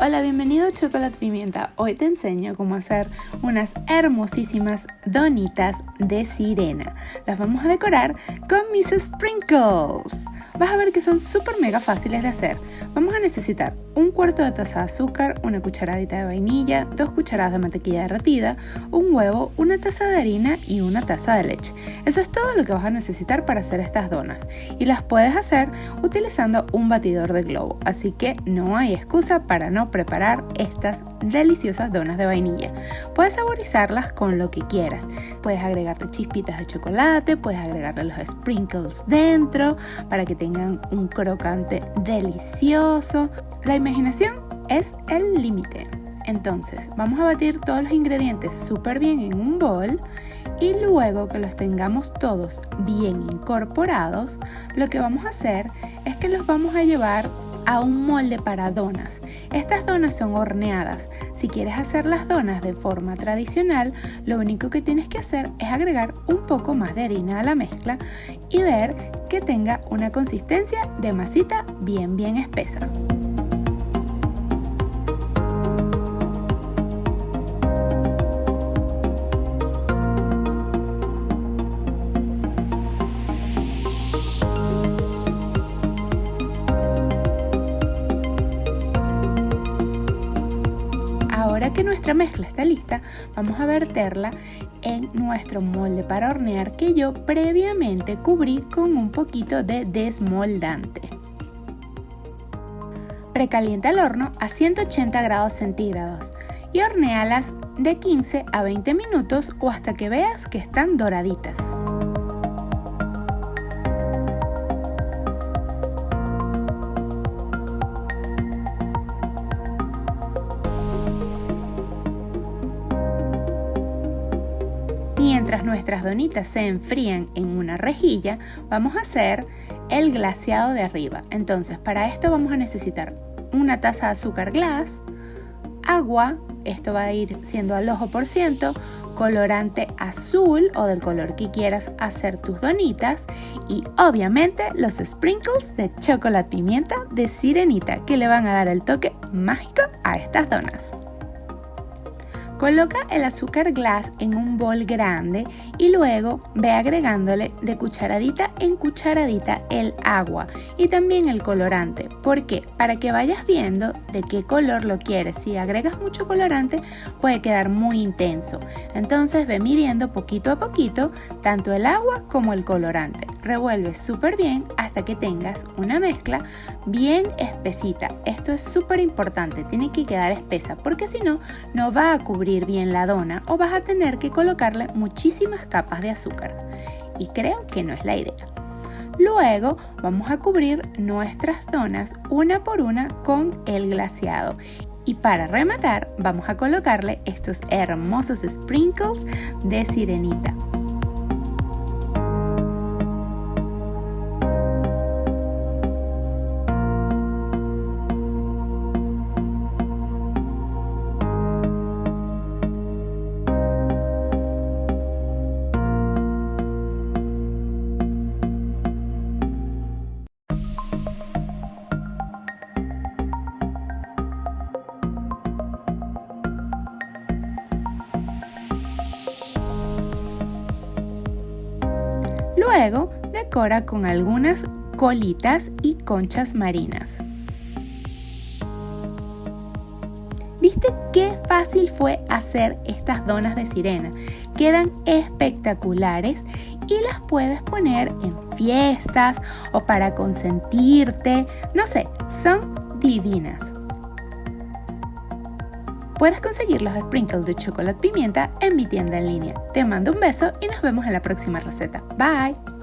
Hola, bienvenido a Chocolate Pimienta. Hoy te enseño cómo hacer unas hermosísimas donitas de sirena. Las vamos a decorar con mis sprinkles. Vas a ver que son súper mega fáciles de hacer. Vamos a necesitar un cuarto de taza de azúcar, una cucharadita de vainilla, 2 cucharadas de mantequilla derretida, un huevo, una taza de harina y una taza de leche. Eso es todo lo que vas a necesitar para hacer estas donas. Y las puedes hacer utilizando un batidor de globo. Así que no hay excusa para no preparar estas deliciosas donas de vainilla. Puedes saborizarlas con lo que quieras. Puedes agregarle chispitas de chocolate, puedes agregarle los sprinkles dentro para que tengan un crocante delicioso. La imaginación es el límite. Entonces vamos a batir todos los ingredientes súper bien en un bol y luego que los tengamos todos bien incorporados, lo que vamos a hacer es que los vamos a llevar a un molde para donas. Estas donas son horneadas. Si quieres hacer las donas de forma tradicional, lo único que tienes que hacer es agregar un poco más de harina a la mezcla y ver que tenga una consistencia de masita bien espesa. Ahora que nuestra mezcla está lista, vamos a verterla en nuestro molde para hornear que yo previamente cubrí con un poquito de desmoldante. Precalienta el horno a 180 grados centígrados y hornéalas de 15 a 20 minutos o hasta que veas que están doraditas. Mientras nuestras donitas se enfrían en una rejilla, vamos a hacer el glaseado de arriba. Entonces, para esto vamos a necesitar una taza de azúcar glass, agua, esto va a ir siendo al ojo por ciento, colorante azul o del color que quieras hacer tus donitas y obviamente los sprinkles de chocolate pimienta de sirenita que le van a dar el toque mágico a estas donas. Coloca el azúcar glass en un bol grande y luego ve agregándole de cucharadita en cucharadita el agua y también el colorante. ¿Por qué? Para que vayas viendo de qué color lo quieres. Si agregas mucho colorante puede quedar muy intenso. Entonces ve midiendo poquito a poquito tanto el agua como el colorante. Revuelve súper bien hasta que tengas una mezcla bien espesita. Esto es súper importante, tiene que quedar espesa porque si no, no va a cubrir bien la dona o vas a tener que colocarle muchísimas capas de azúcar y creo que no es la idea. Luego vamos a cubrir nuestras donas una por una con el glaseado y para rematar vamos a colocarle estos hermosos sprinkles de sirenita. Luego decora con algunas colitas y conchas marinas. ¿Viste qué fácil fue hacer estas donas de sirena? Quedan espectaculares y las puedes poner en fiestas o para consentirte. No sé, son divinas. Puedes conseguir los sprinkles de chocolate pimienta en mi tienda en línea. Te mando un beso y nos vemos en la próxima receta. Bye.